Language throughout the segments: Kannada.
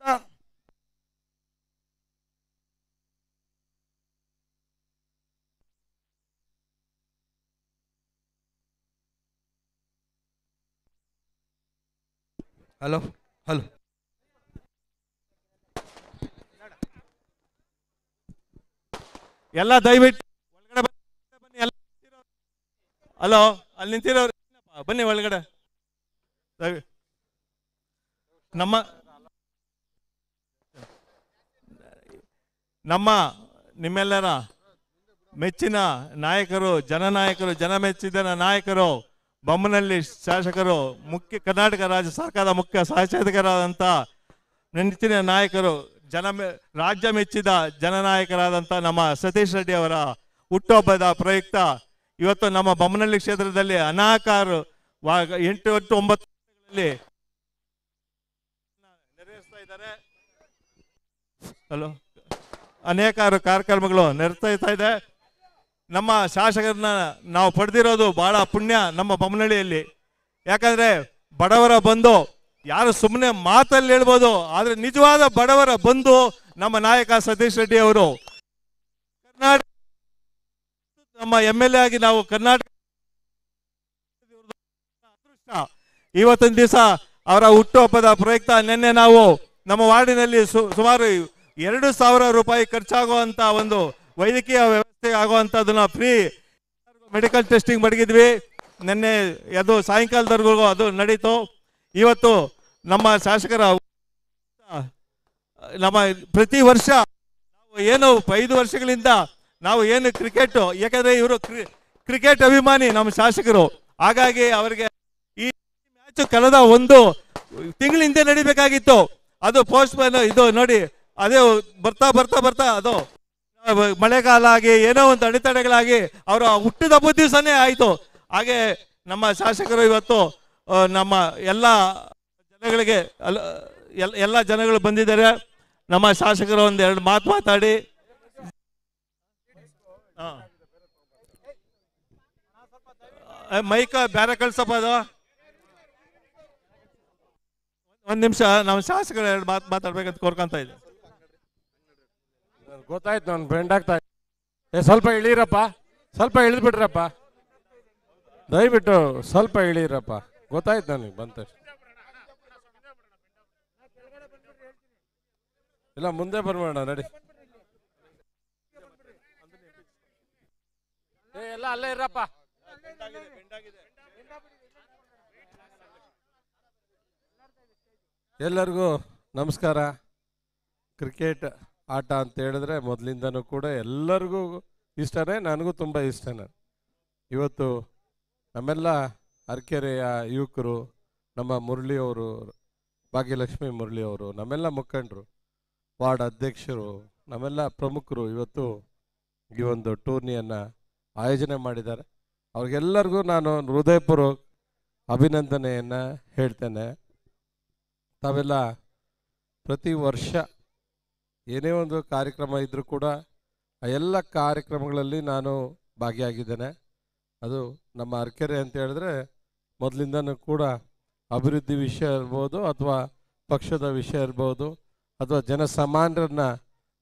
ಹಲೋ ಹಲೋ ಎಲ್ಲ ದಯವಿಟ್ಟು ಒಳಗಡೆ ಬನ್ನಿ ಎಲ್ಲ. ಹಲೋ, ಅಲ್ಲಿ ನಿಂತಿರೋರು ಬನ್ನಿ ಒಳಗಡೆ. ನಮ್ಮ ನಮ್ಮ ನಿಮ್ಮೆಲ್ಲರ ಮೆಚ್ಚಿನ ನಾಯಕರು, ಜನನಾಯಕರು, ಜನ ಮೆಚ್ಚಿದ ನಾಯಕರು, ಬೊಮ್ಮನಹಳ್ಳಿ ಶಾಸಕರು, ಕರ್ನಾಟಕ ರಾಜ್ಯ ಸರ್ಕಾರದ ಮುಖ್ಯ ಸಹಸಚಿವರಾದಂಥ ನೆಚ್ಚಿನ ನಾಯಕರು, ರಾಜ್ಯ ಮೆಚ್ಚಿದ ಜನನಾಯಕರಾದಂಥ ನಮ್ಮ ಸತೀಶ್ ರೆಡ್ಡಿ ಅವರ ಹುಟ್ಟುಹಬ್ಬದ ಪ್ರಯುಕ್ತ ಇವತ್ತು ನಮ್ಮ ಬೊಮ್ಮನಹಳ್ಳಿ ಕ್ಷೇತ್ರದಲ್ಲಿ ಅನಾಕಾರ 8, 9 ನೆರವೇರಿಸ್ತಾ ಇದ್ದಾರೆ. ಹಲೋ, ಅನೇಕಾರು ಕಾರ್ಯಕ್ರಮಗಳು ನೆರವೇರ್ತಾ ಇದೆ. ನಮ್ಮ ಶಾಸಕರನ್ನ ನಾವು ಪಡೆದಿರೋದು ಬಹಳ ಪುಣ್ಯ ನಮ್ಮ ಬೊಮ್ಮನಹಳ್ಳಿಯಲ್ಲಿ. ಯಾಕಂದ್ರೆ ಬಡವರ ಬಂಧು, ಯಾರು ಸುಮ್ಮನೆ ಮಾತಲ್ಲಿ ಹೇಳ್ಬೋದು, ಆದ್ರೆ ನಿಜವಾದ ಬಡವರ ಬಂಧು ನಮ್ಮ ನಾಯಕ ಸತೀಶ್ ರೆಡ್ಡಿ ಅವರು. ಕರ್ನಾಟಕ ನಮ್ಮ MLA ಆಗಿ ನಾವು ಕರ್ನಾಟಕ ಅದೃಷ್ಟ. ಇವತ್ತಿನ ದಿವಸ ಅವರ ಹುಟ್ಟುಹಬ್ಬದ ಪ್ರಯುಕ್ತ ನಿನ್ನೆ ನಾವು ನಮ್ಮ ವಾರ್ಡಿನಲ್ಲಿ ಸುಮಾರು 2,000 ರೂಪಾಯಿ ಖರ್ಚಾಗುವಂತ ಒಂದು ವೈದ್ಯಕೀಯ ವ್ಯವಸ್ಥೆ ಆಗುವಂತದನ್ನ ಫ್ರೀ ಮೆಡಿಕಲ್ ಟೆಸ್ಟಿಂಗ್ ಮಡಗಿದ್ವಿ. ನಿನ್ನೆ ಅದು ಸಾಯಂಕಾಲದವರೆಗೂ ಅದು ನಡೀತು. ಇವತ್ತು ನಮ್ಮ ಶಾಸಕರ ನಮ್ಮ ಪ್ರತಿ ವರ್ಷ ನಾವು ಏನು 5 ವರ್ಷಗಳಿಂದ ನಾವು ಏನು ಕ್ರಿಕೆಟ್, ಯಾಕಂದ್ರೆ ಇವರು ಕ್ರಿಕೆಟ್ ಅಭಿಮಾನಿ ನಮ್ಮ ಶಾಸಕರು. ಹಾಗಾಗಿ ಅವರಿಗೆ ಈ ಮ್ಯಾಚ್ ಕಳೆದ 1 ತಿಂಗಳ ಹಿಂದೆ ನಡಿಬೇಕಾಗಿತ್ತು. ಅದು ಪೋಸ್ಟ್ ಮ್ಯಾನ್ ಇದು ನೋಡಿ, ಅದೇ ಬರ್ತಾ ಬರ್ತಾ ಬರ್ತಾ ಅದು ಮಳೆಗಾಲ ಆಗಿ ಏನೋ ಒಂದು ಅಡೆತಡೆಗಳಾಗಿ ಅವರ ಹುಟ್ಟಿದ ಹಬ್ಬದ ದಿವಸನೇ ಆಯಿತು. ಹಾಗೆ ನಮ್ಮ ಶಾಸಕರು ಇವತ್ತು ನಮ್ಮ ಎಲ್ಲ ಜನಗಳಿಗೆ ಎಲ್ಲ ಜನಗಳು ಬಂದಿದ್ದಾರೆ. ನಮ್ಮ ಶಾಸಕರು ಒಂದೆರಡು ಮಾತು ಮಾತಾಡಿ. ಮೈಕ ಬೇರೆ ಕಳ್ಸಪ್ಪ, ಅದು ಒಂದು ನಿಮಿಷ ನಮ್ಮ ಶಾಸಕರು 2 ಮಾತು ಮಾತಾಡ್ಬೇಕಂತ ಕೋರ್ಕೊಂತ ಇದೆ. ಗೊತ್ತಾಯ್ತು, ನನ್ನ ಫ್ರೆಂಡ್ ಆಗ್ತಾ ಸ್ವಲ್ಪ ಇಳೀರಪ್ಪ, ಸ್ವಲ್ಪ ಇಳಿದ್ಬಿಟ್ರಪ್ಪ, ದಯವಿಟ್ಟು ಸ್ವಲ್ಪ ಇಳೀರಪ್ಪ. ಗೊತ್ತಾಯ್ತು ನನಗೆ ಬಂತಷ್ಟು. ಇಲ್ಲ ಮುಂದೆ ಬರ್ಬೇಡ, ನಡಿ. ಎಲ್ಲ ಅಲ್ಲೇ ಇರಪ್ಪ. ಎಲ್ಲರಿಗೂ ನಮಸ್ಕಾರ. ಕ್ರಿಕೆಟ್ ಆಟ ಅಂತ ಹೇಳಿದ್ರೆ ಮೊದಲಿಂದನೂ ಕೂಡ ಎಲ್ಲರಿಗೂ ಇಷ್ಟನೇ, ನನಗೂ ತುಂಬ ಇಷ್ಟನೇ. ಇವತ್ತು ನಮ್ಮೆಲ್ಲ ಅರಕೆರೆಯ ಯುವಕರು, ನಮ್ಮ ಮುರಳಿಯವರು, ಭಾಗ್ಯಲಕ್ಷ್ಮಿ ಮುರಳಿಯವರು, ನಮ್ಮೆಲ್ಲ ಮುಖಂಡರು, ವಾರ್ಡ್ ಅಧ್ಯಕ್ಷರು, ನಮ್ಮೆಲ್ಲ ಪ್ರಮುಖರು ಇವತ್ತು ಈ ಒಂದು ಟೂರ್ನಿಯನ್ನು ಆಯೋಜನೆ ಮಾಡಿದ್ದಾರೆ. ಅವ್ರಿಗೆಲ್ಲರಿಗೂ ನಾನು ಹೃದಯಪೂರ್ವಕ ಅಭಿನಂದನೆಯನ್ನು ಹೇಳ್ತೇನೆ. ತಾವೆಲ್ಲ ಪ್ರತಿ ವರ್ಷ ಏನೇ ಒಂದು ಕಾರ್ಯಕ್ರಮ ಇದ್ದರೂ ಕೂಡ ಆ ಎಲ್ಲ ಕಾರ್ಯಕ್ರಮಗಳಲ್ಲಿ ನಾನು ಭಾಗಿಯಾಗಿದ್ದೇನೆ. ಅದು ನಮ್ಮ ಅರಕೆರೆ ಅಂತ ಹೇಳಿದ್ರೆ ಮೊದಲಿಂದನೂ ಕೂಡ ಅಭಿವೃದ್ಧಿ ವಿಷಯ ಇರ್ಬೋದು, ಅಥವಾ ಪಕ್ಷದ ವಿಷಯ ಇರ್ಬೋದು, ಅಥವಾ ಜನಸಾಮಾನ್ಯರನ್ನ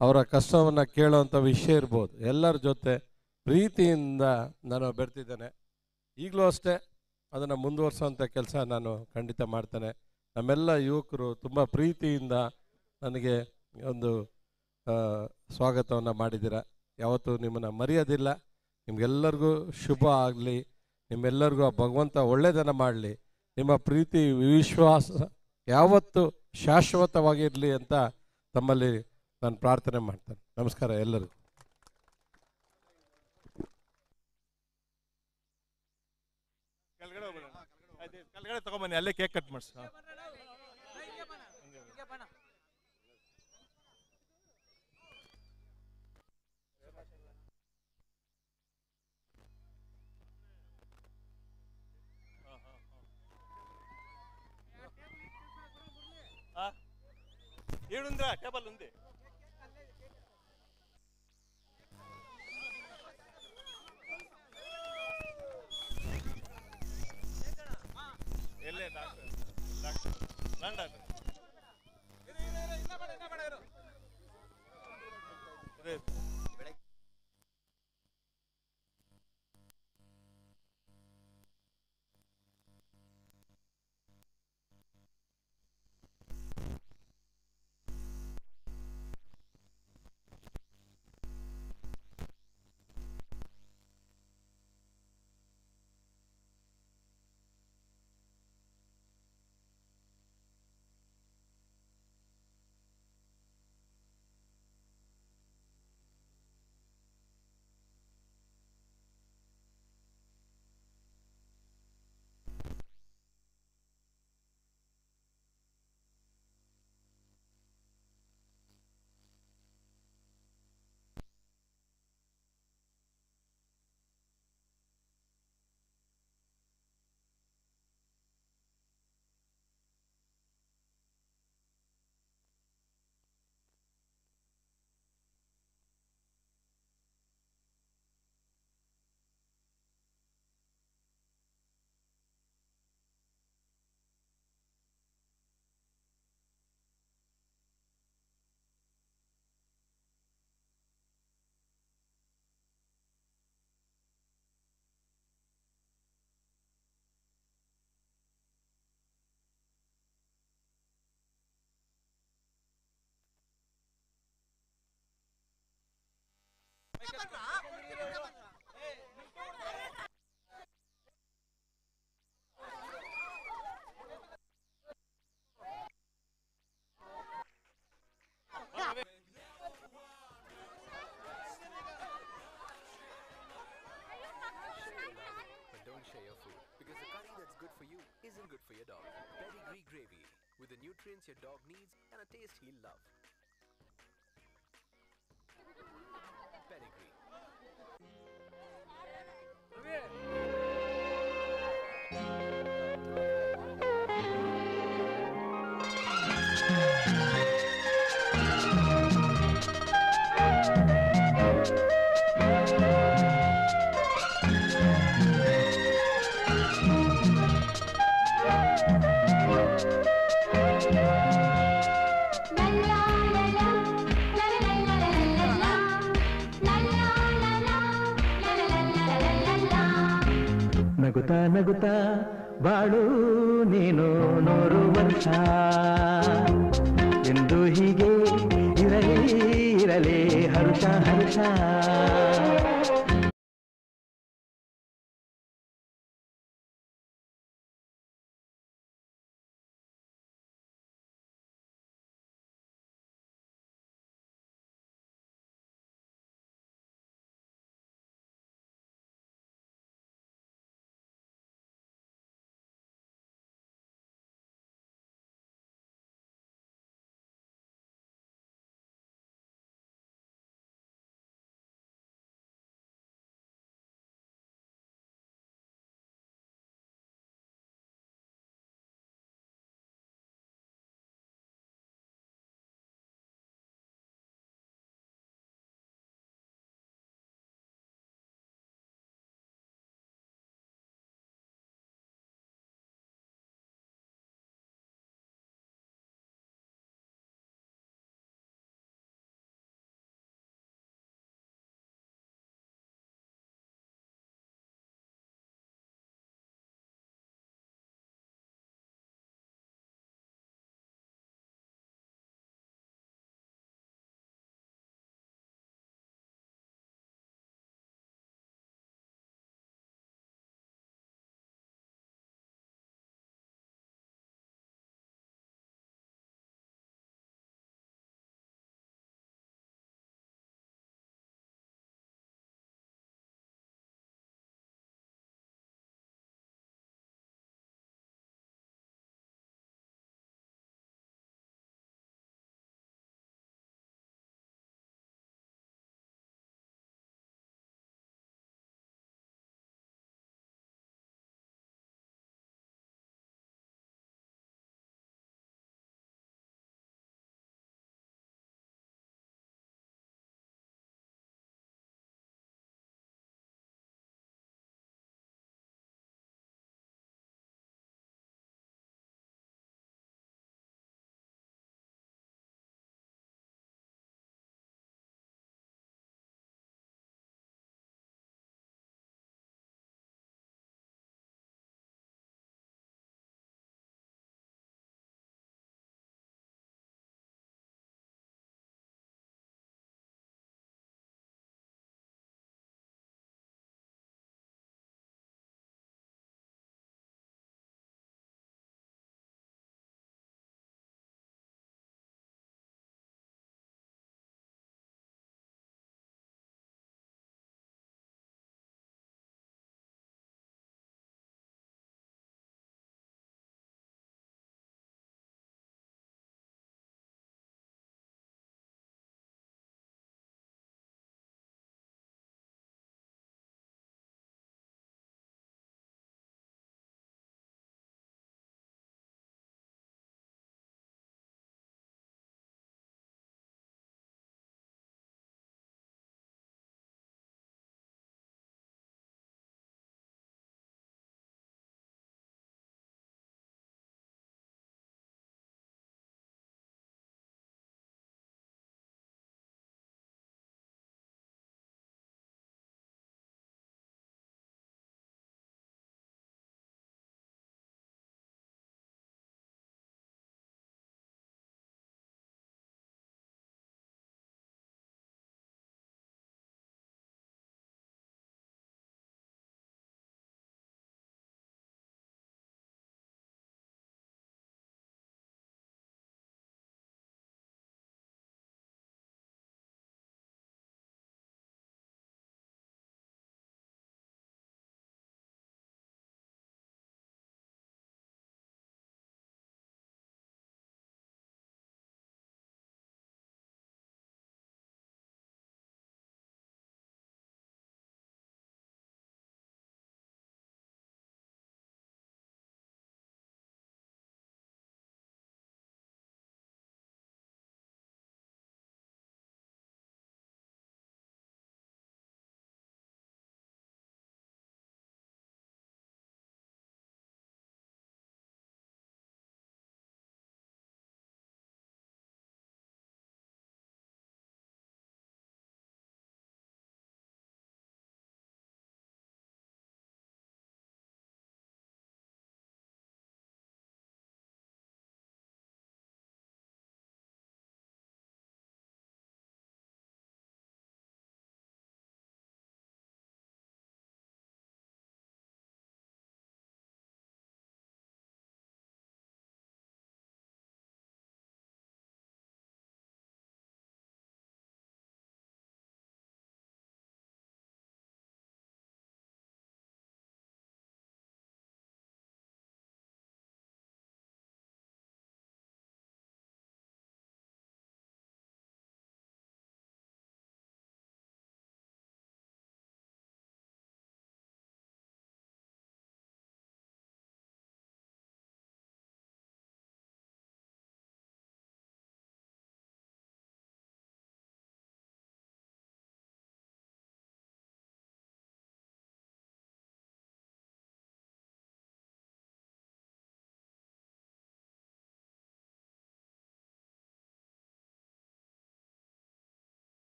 ಅವರ ಕಷ್ಟವನ್ನು ಕೇಳೋವಂಥ ವಿಷಯ ಇರ್ಬೋದು, ಎಲ್ಲರ ಜೊತೆ ಪ್ರೀತಿಯಿಂದ ನಾನು ಬೆರ್ತಿದ್ದೇನೆ. ಈಗಲೂ ಅಷ್ಟೇ ಅದನ್ನು ಮುಂದುವರಿಸೋವಂಥ ಕೆಲಸ ನಾನು ಖಂಡಿತ ಮಾಡ್ತೇನೆ. ನಮ್ಮೆಲ್ಲ ಯುವಕರು ತುಂಬ ಪ್ರೀತಿಯಿಂದ ನನಗೆ ಒಂದು ಸ್ವಾಗತವನ್ನು ಮಾಡಿದ್ದೀರ. ಯಾವತ್ತೂ ನಿಮ್ಮನ್ನು ಮರೆಯೋದಿಲ್ಲ. ನಿಮಗೆಲ್ಲರಿಗೂ ಶುಭ ಆಗಲಿ, ನಿಮ್ಮೆಲ್ಲರಿಗೂ ಆ ಭಗವಂತ ಒಳ್ಳೆಯದನ್ನು ಮಾಡಲಿ, ನಿಮ್ಮ ಪ್ರೀತಿ ವಿಶ್ವಾಸ ಯಾವತ್ತೂ ಶಾಶ್ವತವಾಗಿರಲಿ ಅಂತ ತಮ್ಮಲ್ಲಿ ನಾನು ಪ್ರಾರ್ಥನೆ ಮಾಡ್ತೇನೆ. ನಮಸ್ಕಾರ ಎಲ್ಲರಿಗೂ. ಕೆಳಗಡೆ ತಗೊಂಬನ್ನಿ, ಅಲ್ಲೇ ಕೇಕ್ ಕಟ್ ಮಾಡಿಸಿ. ఏడుందిరా టేబుల్ ఉంది. ఎల్లే డాక్టర్ డాక్టర్ రండి doctor. But don't share your food because the curry that's good for you isn't good for your dog. Pedigree gravy with the nutrients your dog needs and a taste he'll love. Pedigree. ನಗುತ್ತಾ ನಗುತ್ತಾ ಬಾಳು ನೀನು 100 ವರ್ಷ ಎಂದು ಹೀಗೆ ಇರಲಿ ಇರಲಿ ಹರ್ಷ ಹರ್ಷ